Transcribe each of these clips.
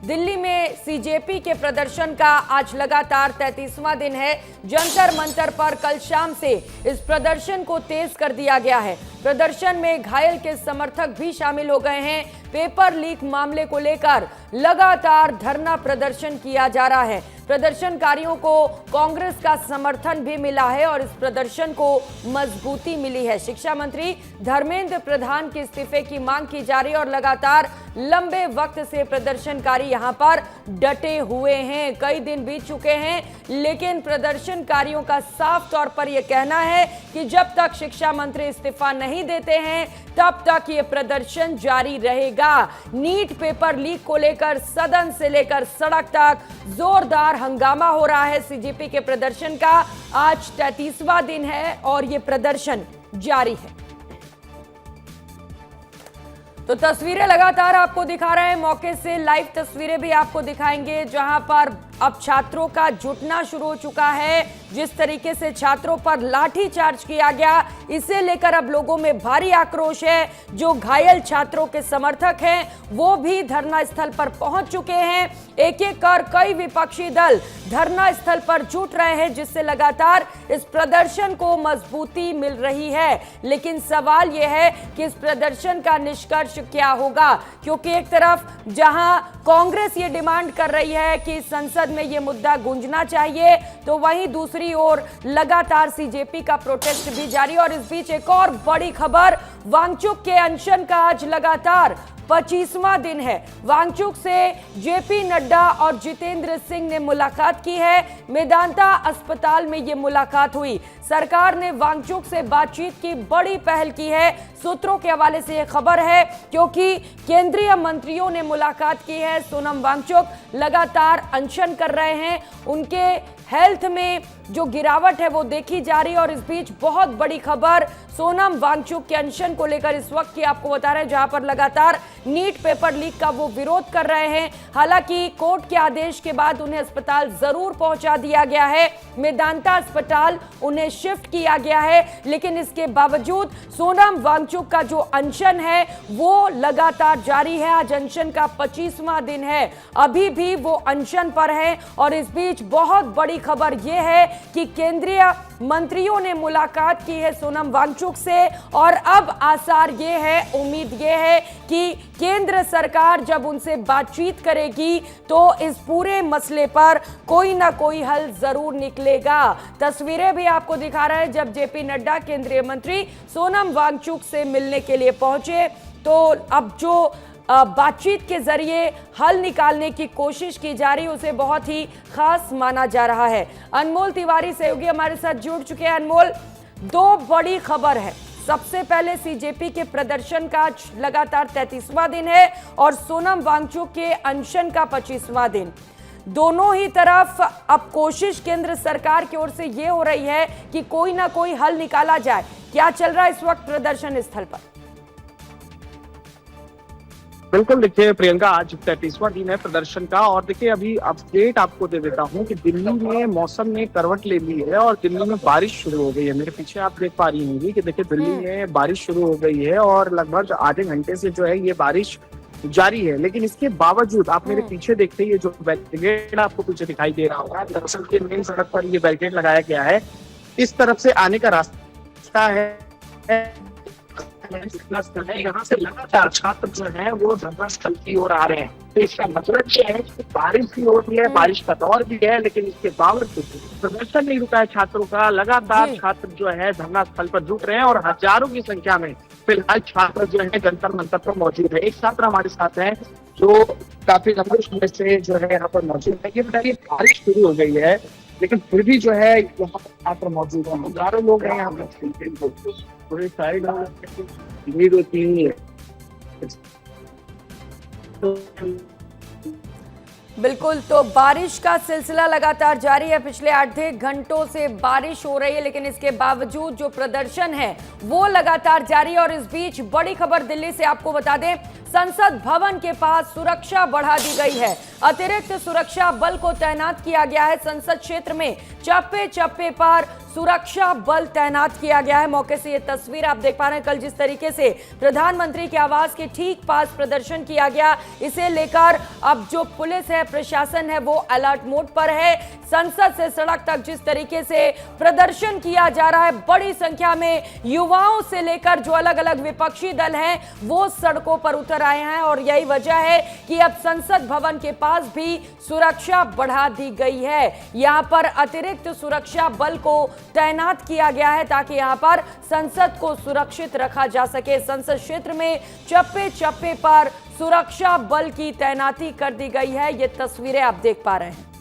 दिल्ली में सीजेपी के प्रदर्शन का आज लगातार 33वां दिन है। जंतर मंतर पर कल शाम से इस प्रदर्शन को तेज कर दिया गया है। प्रदर्शन में घायल के समर्थक भी शामिल हो गए हैं। पेपर लीक मामले को लेकर लगातार धरना प्रदर्शन किया जा रहा है। प्रदर्शनकारियों को कांग्रेस का समर्थन भी मिला है और इस प्रदर्शन को मजबूती मिली है। शिक्षा मंत्री धर्मेंद्र प्रधान के इस्तीफे की मांग की जा रही है और लगातार लंबे वक्त से प्रदर्शनकारी यहां पर डटे हुए हैं। कई दिन बीत चुके हैं, लेकिन प्रदर्शनकारियों का साफ तौर पर यह कहना है कि जब तक शिक्षा मंत्री इस्तीफा नहीं देते हैं तब तक ये प्रदर्शन जारी रहेगा। नीट पेपर लीक को लेकर सदन से लेकर सड़क तक जोरदार हंगामा हो रहा है। सीजेपी के प्रदर्शन का आज 33वां दिन है और ये प्रदर्शन जारी है। तो तस्वीरें लगातार आपको दिखा रहे हैं, मौके से लाइव तस्वीरें भी आपको दिखाएंगे जहां पर अब छात्रों का जुटना शुरू हो चुका है। जिस तरीके से छात्रों पर लाठी चार्ज किया गया, इसे लेकर अब लोगों में भारी आक्रोश है। जो घायल छात्रों के समर्थक हैं वो भी धरना स्थल पर पहुंच चुके हैं। एक एक कर कई विपक्षी दल धरना स्थल पर जुट रहे हैं, जिससे लगातार इस प्रदर्शन को मजबूती मिल रही है। लेकिन सवाल यह है कि इस प्रदर्शन का निष्कर्ष क्या होगा, क्योंकि एक तरफ जहां कांग्रेस ये डिमांड कर रही है कि संसद में ये मुद्दा गूंजना चाहिए, तो वहीं दूसरी ओर लगातार सीजेपी का प्रोटेस्ट भी जारी। और इस बीच एक और बड़ी खबर, वांगचुक के अनशन का आज लगातार 25वां दिन है। वांगचुक से जेपी नड्डा और जितेंद्र सिंह ने मुलाकात की है। मेदांता अस्पताल में यह मुलाकात हुई। सरकार ने वांगचुक से बातचीत की बड़ी पहल की है। सूत्रों के हवाले से यह खबर है, क्योंकि केंद्रीय मंत्रियों ने मुलाकात की है। सोनम वांगचुक लगातार अनशन कर रहे हैं, उनके हेल्थ में जो गिरावट है वो देखी जा रही है। और इस बीच बहुत बड़ी खबर सोनम वांगचुक के अनशन को लेकर इस वक्त की आपको बता रहे हैं, जहां पर लगातार नीट पेपर लीक का वो विरोध कर रहे हैं। हालांकि कोर्ट के आदेश के बाद उन्हें अस्पताल जरूर पहुंचा दिया गया है, मेदांता अस्पताल उन्हें शिफ्ट किया गया है, लेकिन इसके बावजूद सोनम वांगचुक का जो अनशन है वो लगातार जारी है। आज अनशन का 25वां दिन है, अभी भी वो अनशन पर है। और इस बीच बहुत बड़ी खबर यह है कि केंद्रीय मंत्रियों ने मुलाकात की है सोनम वांगचुक से, और अब आसार ये है, उम्मीद ये है कि केंद्र सरकार जब उनसे बातचीत करेगी तो इस पूरे मसले पर कोई ना कोई हल जरूर निकलेगा। तस्वीरें भी आपको दिखा रहे हैं, जब जेपी नड्डा केंद्रीय मंत्री सोनम वांगचुक से मिलने के लिए पहुंचे, तो अब जो बातचीत के जरिए हल निकालने की कोशिश की जा रही है उसे बहुत ही खास माना जा रहा है। अनमोल तिवारी सहयोगी हमारे साथ जुड़ चुके हैं। अनमोल, दो बड़ी खबर है। सबसे पहले सीजेपी के प्रदर्शन का लगातार 33वां दिन है और सोनम वांगचुक के अनशन का 25वां दिन। दोनों ही तरफ अब कोशिश केंद्र सरकार की ओर से यह हो रही है कि कोई ना कोई हल निकाला जाए। क्या चल रहा है इस वक्त प्रदर्शन स्थल पर? बिल्कुल, देखिए प्रियंका, आज 33वां दिन है प्रदर्शन का। और देखिए अभी अपडेट आपको दे देता हूँ कि दिल्ली में मौसम ने करवट ले ली है और दिल्ली में बारिश शुरू हो गई है। मेरे पीछे आप देख पा रही होंगी कि देखिए दिल्ली में बारिश शुरू हो गई है और लगभग आधे घंटे से जो है ये बारिश जारी है। लेकिन इसके बावजूद आप मेरे पीछे देखते ये जो बैरिकेड आपको पीछे दिखाई दे रहा होगा, दरअसल के मेन सड़क पर ये बैरिकेड लगाया गया है। इस तरफ से आने का रास्ता है, यहाँ से लगातार छात्र जो है वो धरना स्थल की ओर आ रहे हैं। तो इसका मतलब ये है कि बारिश भी हो रही है, बारिश का दौर भी है, लेकिन इसके बावजूद प्रदर्शन नहीं रुका है छात्रों का। लगातार छात्र जो है धरना स्थल पर जुट रहे हैं और हजारों की संख्या में फिलहाल छात्र जो है जंतर मंतर पर मौजूद है। एक छात्र हमारे साथ है जो काफी लंबे समय से जो है यहाँ पर मौजूद है। ये बताइए, बारिश शुरू हो गई है लेकिन फिर भी जो है यहाँ पर छात्र मौजूद है, हजारों लोग हैं यहाँ पर, पूरी साइड भीड़ होती है। बिल्कुल, तो बारिश का सिलसिला लगातार जारी है। पिछले 8 घंटों से बारिश हो रही है, लेकिन इसके बावजूद जो प्रदर्शन है वो लगातार जारी है। और इस बीच बड़ी खबर दिल्ली से आपको बता दें, संसद भवन के पास सुरक्षा बढ़ा दी गई है। अतिरिक्त सुरक्षा बल को तैनात किया गया है। संसद क्षेत्र में चप्पे चप्पे पर सुरक्षा बल तैनात किया गया है। मौके से ये तस्वीर आप देख पा रहे हैं। कल जिस तरीके से प्रधानमंत्री के आवास के ठीक पास प्रदर्शन किया गया, इसे लेकर अब जो पुलिस है, प्रशासन है, वो अलर्ट मोड पर है। संसद से सड़क तक जिस तरीके से प्रदर्शन किया जा रहा है, बड़ी संख्या में युवाओं से लेकर जो अलग अलग विपक्षी दल हैं वो सड़कों पर उतर आए हैं और यही वजह है कि अब संसद भवन के पास भी सुरक्षा बढ़ा दी गई है। यहां पर अतिरिक्त सुरक्षा बल को तैनात किया गया है ताकि यहां पर संसद को सुरक्षित रखा जा सके। संसद क्षेत्र में चप्पे चप्पे पर सुरक्षा बल की तैनाती कर दी गई है। ये तस्वीरें आप देख पा रहे हैं।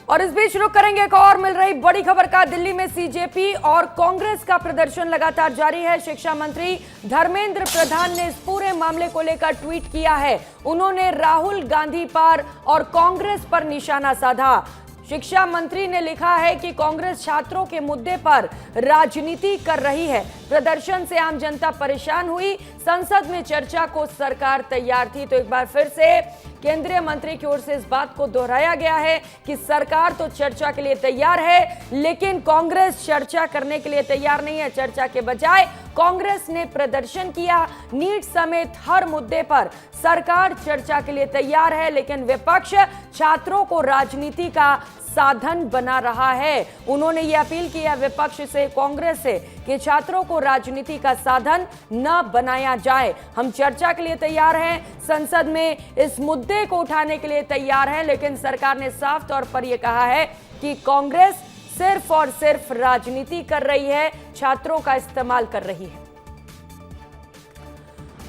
और इस बीच रुक करेंगे एक और मिल रही बड़ी खबर का। दिल्ली में सीजेपी और कांग्रेस का प्रदर्शन लगातार जारी है। शिक्षा मंत्री धर्मेंद्र प्रधान ने इस पूरे मामले को लेकर ट्वीट किया है। उन्होंने राहुल गांधी पर और कांग्रेस पर निशाना साधा। शिक्षा मंत्री ने लिखा है कि कांग्रेस छात्रों के मुद्दे पर राजनीति कर रही है। प्रदर्शन से आम जनता परेशान हुई। संसद में चर्चा को सरकार तैयार थी। तो एक बार फिर से केंद्रीय मंत्री की ओर से इस बात को दोहराया गया है कि सरकार तो चर्चा के लिए तैयार है, लेकिन कांग्रेस चर्चा करने के लिए तैयार नहीं है। चर्चा के बजाय कांग्रेस ने प्रदर्शन किया। नीट समेत हर मुद्दे पर सरकार चर्चा के लिए तैयार है, लेकिन विपक्ष छात्रों को राजनीति का साधन बना रहा है। उन्होंने ये अपील की है विपक्ष से, कांग्रेस से, कि छात्रों को राजनीति का साधन न बनाया जाए। हम चर्चा के लिए तैयार हैं, संसद में इस मुद्दे को उठाने के लिए तैयार हैं, लेकिन सरकार ने साफ तौर पर यह कहा है कि कांग्रेस सिर्फ और सिर्फ राजनीति कर रही है, छात्रों का इस्तेमाल कर रही है।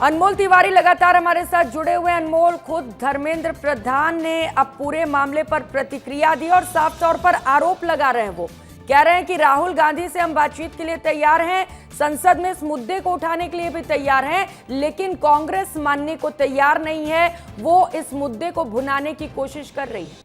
अनमोल तिवारी लगातार हमारे साथ जुड़े हुए हैं। अनमोल, खुद धर्मेंद्र प्रधान ने अब पूरे मामले पर प्रतिक्रिया दी और साफ तौर पर आरोप लगा रहे हैं। वो कह रहे हैं कि राहुल गांधी से हम बातचीत के लिए तैयार हैं, संसद में इस मुद्दे को उठाने के लिए भी तैयार हैं, लेकिन कांग्रेस मानने को तैयार नहीं है। वो इस मुद्दे को भुनाने की कोशिश कर रही है।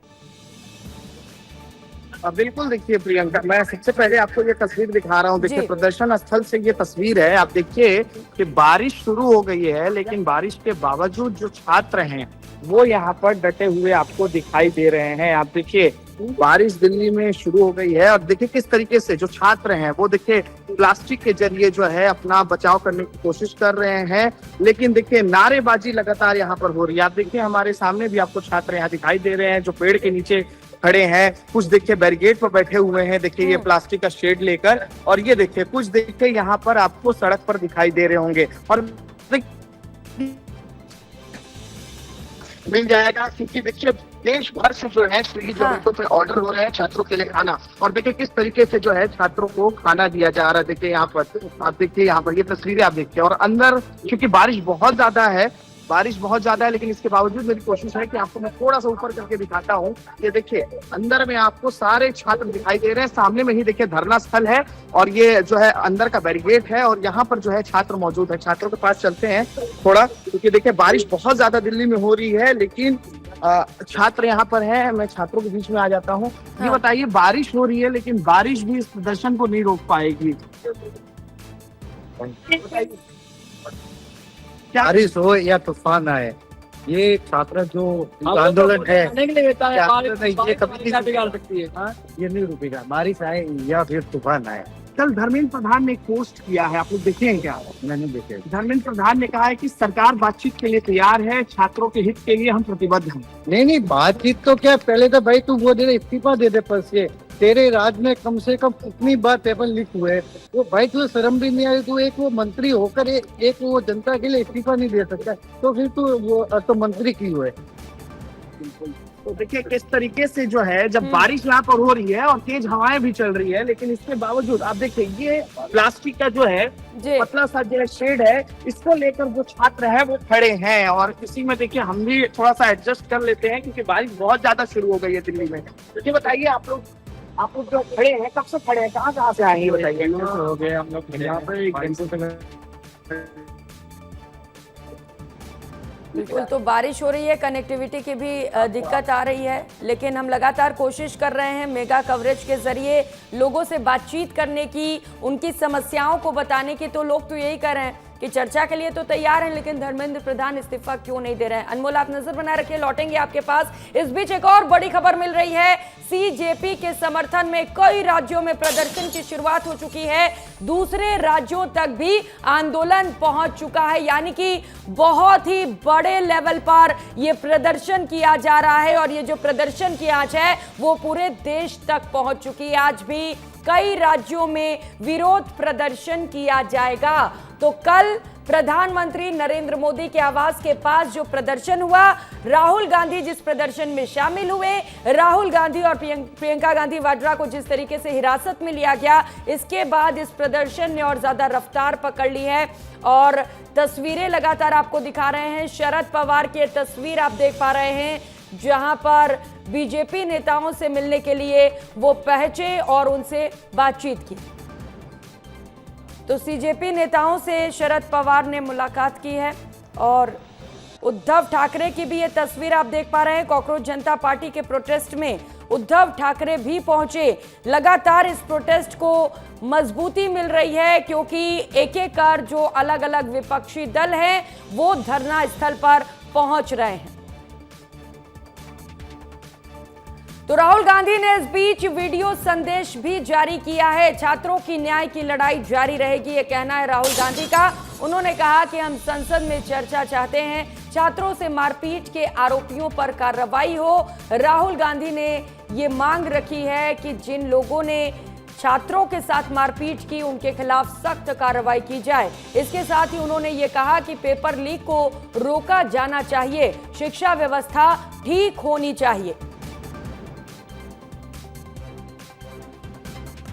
बिल्कुल, देखिए प्रियंका, मैं सबसे पहले आपको ये तस्वीर दिखा रहा हूँ। देखिए प्रदर्शन स्थल से ये तस्वीर है। आप देखिए कि बारिश शुरू हो गई है, लेकिन बारिश के बावजूद जो छात्र हैं वो यहाँ पर डटे हुए आपको दिखाई दे रहे हैं। आप देखिए बारिश दिल्ली में शुरू हो गई है और देखिए किस तरीके से जो छात्र हैं वो देखिए प्लास्टिक के जरिए जो है अपना बचाव करने की कोशिश कर रहे हैं, लेकिन देखिए नारेबाजी लगातार यहाँ पर हो रही है। आप देखिए हमारे सामने भी आपको छात्र यहाँ दिखाई दे रहे हैं जो पेड़ के नीचे खड़े हैं। कुछ देखिए बैरिकेड पर बैठे हुए हैं, देखिए ये प्लास्टिक का शेड लेकर, और ये देखिए कुछ देखिए यहाँ पर आपको सड़क पर दिखाई दे रहे होंगे। और मिल जाएगा क्योंकि देखिए देश भर से जो है स्विगी जोमेटो पे ऑर्डर हो रहे हैं छात्रों के लिए खाना, और देखिए किस तरीके से जो है छात्रों को खाना दिया जा रहा है। देखिए यहाँ पर आप देखिए, यहाँ पर ये तस्वीरें आप देखिए। और अंदर क्योंकि बारिश बहुत ज्यादा है, लेकिन इसके बावजूद मेरी कोशिश है कि आपको मैं थोड़ा सा ऊपर करके दिखाता हूँ। ये देखिए अंदर में आपको सारे छात्र दिखाई दे रहे हैं। सामने में ही देखिए धरना स्थल है और ये जो है अंदर का बैरिकेड है और यहाँ पर जो है छात्र मौजूद है। छात्रों के पास चलते हैं थोड़ा, क्योंकि देखिए बारिश बहुत ज्यादा दिल्ली में हो रही है, लेकिन छात्र यहाँ पर है। मैं छात्रों के बीच में आ जाता हूँ। ये बताइए, बारिश हो रही है लेकिन बारिश भी इस प्रदर्शन को नहीं रोक पाएगी। बारिश हो या तूफान आए, ये छात्र जो आंदोलन है ये कभी नहीं बिगाड़ सकती है। ये नहीं रुकेगा, बारिश आए या फिर तूफान आए। कल धर्मेंद्र प्रधान ने एक पोस्ट किया है, आप लोग देखे हैं क्या? मैंने देखे। धर्मेंद्र प्रधान ने कहा है कि सरकार बातचीत के लिए तैयार है, छात्रों के हित के लिए हम प्रतिबद्ध हैं। नहीं, बातचीत तो क्या, पहले तो भाई तू वो दे दे, इस्तीफा दे दे पद से। तेरे राज में कम से कम कितनी बार पेपर लीक हुए, वो भाई तुझे शर्म भी नहीं आई? तू एक वो मंत्री होकर एक वो जनता के लिए इस्तीफा नहीं दे सकता, तो फिर तू वो तो मंत्री क्यों है? तो देखिए किस तरीके से जो है, जब बारिश यहाँ पर हो रही है और तेज हवाएं भी चल रही है, लेकिन इसके बावजूद आप देखिए ये प्लास्टिक का जो है पतला सा जो है शेड है, इसको लेकर जो छात्र है वो खड़े हैं। और इसी में देखिए हम भी थोड़ा सा एडजस्ट कर लेते हैं क्योंकि बारिश बहुत ज्यादा शुरू हो गई है दिल्ली में। तो ये बताइए आप लोग जो खड़े हैं, कब से खड़े हैं, कहाँ से आए हैं बताइए? हो गए हम लोग यहाँ पे एक घंटे से। बिल्कुल, तो बारिश हो रही है, कनेक्टिविटी की भी दिक्कत आ रही है, लेकिन हम लगातार कोशिश कर रहे हैं मेगा कवरेज के जरिए लोगों से बातचीत करने की, उनकी समस्याओं को बताने की। तो लोग तो यही कर रहे हैं कि चर्चा के लिए तो तैयार हैं, लेकिन धर्मेंद्र प्रधान इस्तीफा क्यों नहीं दे रहे हैं। अनमोल, आप नजर बनाए रखिए, लौटेंगे आपके पास। इस बीच एक और बड़ी खबर मिल रही है, सीजेपी के समर्थन में कई राज्यों में प्रदर्शन की शुरुआत हो चुकी है, दूसरे राज्यों तक भी आंदोलन पहुंच चुका है, यानी कि बहुत ही बड़े लेवल पर यह प्रदर्शन किया जा रहा है और ये जो प्रदर्शन की आंच है वो पूरे देश तक पहुंच चुकी है। आज भी कई राज्यों में विरोध प्रदर्शन किया जाएगा। तो कल प्रधानमंत्री नरेंद्र मोदी के आवास के पास जो प्रदर्शन हुआ, राहुल गांधी जिस प्रदर्शन में शामिल हुए, राहुल गांधी और प्रियंका गांधी वाड्रा को जिस तरीके से हिरासत में लिया गया, इसके बाद इस प्रदर्शन ने और ज्यादा रफ्तार पकड़ ली है और तस्वीरें लगातार आपको दिखा रहे हैं। शरद पवार की तस्वीर आप देख पा रहे हैं, जहां पर बीजेपी नेताओं से मिलने के लिए वो पहुंचे और उनसे बातचीत की। तो सीजेपी नेताओं से शरद पवार ने मुलाकात की है और उद्धव ठाकरे की भी ये तस्वीर आप देख पा रहे हैं। कॉकरोच जनता पार्टी के प्रोटेस्ट में उद्धव ठाकरे भी पहुंचे। लगातार इस प्रोटेस्ट को मजबूती मिल रही है क्योंकि एक एक कर जो अलग अलग विपक्षी दल हैं वो धरना स्थल पर पहुंच रहे हैं। तो राहुल गांधी ने इस बीच वीडियो संदेश भी जारी किया है। छात्रों की न्याय की लड़ाई जारी रहेगी, ये कहना है राहुल गांधी का। उन्होंने कहा कि हम संसद में चर्चा चाहते हैं, छात्रों से मारपीट के आरोपियों पर कार्रवाई हो। राहुल गांधी ने ये मांग रखी है कि जिन लोगों ने छात्रों के साथ मारपीट की उनके खिलाफ सख्त कार्रवाई की जाए। इसके साथ ही उन्होंने ये कहा कि पेपर लीक को रोका जाना चाहिए, शिक्षा व्यवस्था ठीक होनी चाहिए।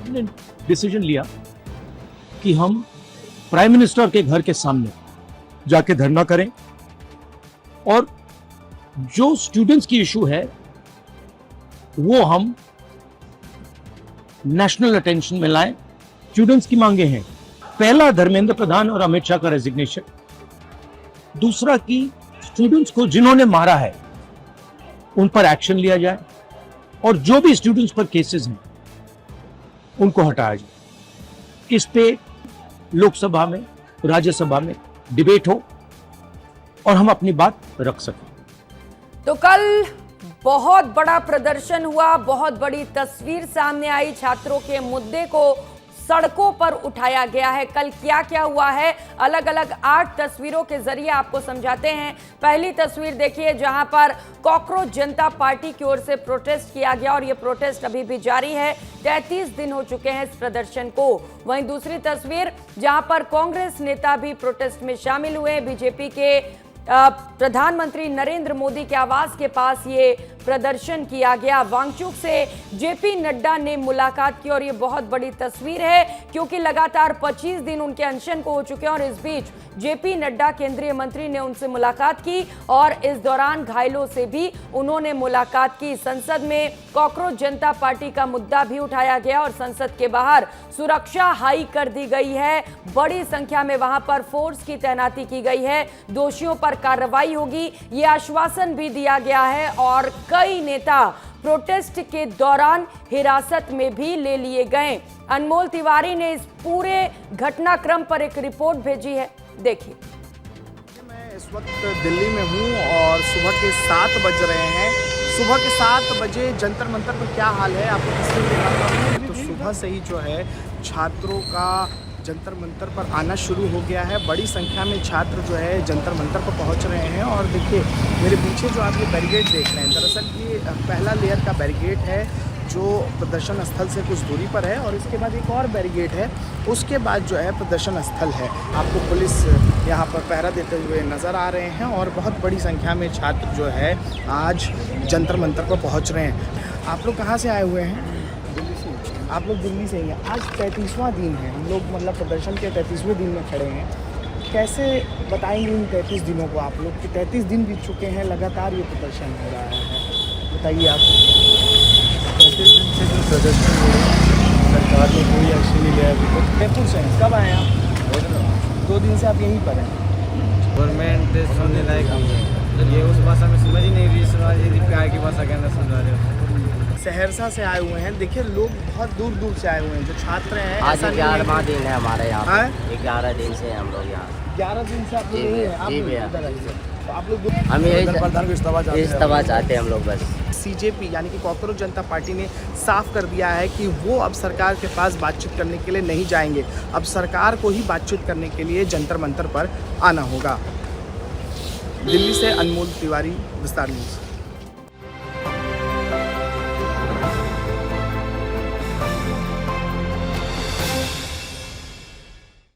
ने डिसीजन लिया कि हम प्राइम मिनिस्टर के घर के सामने जाके धरना करें और जो स्टूडेंट्स की इशू है वो हम नेशनल अटेंशन में लाएं। स्टूडेंट्स की मांगे हैं, पहला धर्मेंद्र प्रधान और अमित शाह का रेजिग्नेशन, दूसरा कि स्टूडेंट्स को जिन्होंने मारा है उन पर एक्शन लिया जाए और जो भी स्टूडेंट्स पर केसेस हैं उनको हटाया जाए। इस पे लोकसभा में, राज्यसभा में डिबेट हो और हम अपनी बात रख सकें। तो कल बहुत बड़ा प्रदर्शन हुआ, बहुत बड़ी तस्वीर सामने आई, छात्रों के मुद्दे को सड़कों पर उठाया गया है। कल क्या क्या हुआ है, अलग अलग 8 तस्वीरों के जरिए आपको समझाते हैं। पहली तस्वीर देखिए जहां पर कॉकरोच जनता पार्टी की ओर से प्रोटेस्ट किया गया और ये प्रोटेस्ट अभी भी जारी है, 33 दिन हो चुके हैं इस प्रदर्शन को। वहीं दूसरी तस्वीर जहां पर कांग्रेस नेता भी प्रोटेस्ट में शामिल हुए। बीजेपी के प्रधानमंत्री नरेंद्र मोदी के आवास के पास ये प्रदर्शन किया गया। वांगचुक से जेपी नड्डा ने मुलाकात की और ये बहुत बड़ी तस्वीर है क्योंकि लगातार 25 दिन उनके अनशन को हो चुके हैं और इस बीच जेपी नड्डा केंद्रीय मंत्री ने उनसे मुलाकात की और इस दौरान घायलों से भी उन्होंने मुलाकात की। संसद में कॉकरोच जनता पार्टी का मुद्दा भी उठाया गया और संसद के बाहर सुरक्षा हाई कर दी गई है। बड़ी संख्या में वहां पर फोर्स की तैनाती की गई है, दोषियों पर कार्रवाई होगी, ये आश्वासन भी दिया गया है और कई नेता प्रोटेस्ट के दौरान हिरासत में भी ले लिए गए। अनमोल तिवारी ने इस पूरे घटनाक्रम पर एक रिपोर्ट भेजी है, देखिए। मैं इस वक्त दिल्ली में हूँ और सुबह के 7 बज रहे हैं। सुबह के 7 बजे जंतर मंतर पर क्या हाल है आपको तस्वीर दिखाता हूँ। तो सुबह से ही जो है छात्रों का जंतर मंतर पर आना शुरू हो गया है। बड़ी संख्या में छात्र जो है जंतर मंतर पर पहुंच रहे हैं और देखिए मेरे पीछे जो आप ये बैरिकेड देख रहे हैं, दरअसल ये पहला लेयर का बैरिकेड है जो प्रदर्शन स्थल से कुछ दूरी पर है और इसके बाद एक और बैरिकेड है, उसके बाद जो है प्रदर्शन स्थल है। आपको पुलिस यहाँ पर पहरा देते हुए नज़र आ रहे हैं और बहुत बड़ी संख्या में छात्र जो है आज जंतर मंतर पर पहुँच रहे हैं। आप लोग कहाँ से आए हुए हैं? आप लोग दिल्ली से ही हैं। आज 33वां दिन है, हम लोग मतलब प्रदर्शन के 33वें दिन में खड़े हैं। कैसे बताएंगे इन 33 दिनों को आप लोग कि 33 दिन बीत चुके हैं, लगातार ये प्रदर्शन हो रहा है, बताइए आप। 33 दिन से जो प्रदर्शन हो रहा है सरकार ने कोई एक्शन नहीं लिया अभी तक। जयपुर से हैं, कब आए आप? 2 दिन से आप यहीं पर हैं। गवर्नमेंट सुनने लायक नहीं है, ये उस भाषा में समझ ही नहीं रही, काय की भाषा कहना समझा रहे हो। सहरसा से आए हुए हैं, देखिए लोग बहुत दूर दूर से आए हुए हैं जो छात्र हैं। आज 11वां दिन है हमारे यहाँ, हाँ? 11 दिन से हम लोग यहाँ। 11 दिन से आप लोग जी यहीं भैया, हैं, आप जी लोग भैया। इधर आए हैं। तो आप लोग हम यही इस्तीफा चाहते हैं हम लोग बस। सीजेपी यानी कि कॉकरोच जनता पार्टी ने साफ कर दिया है कि वो अब सरकार के पास बातचीत करने के लिए नहीं जाएंगे। अब सरकार को ही बातचीत करने के लिए जंतर मंतर पर आना होगा। दिल्ली से अनमोल तिवारी, विस्तार न्यूज़।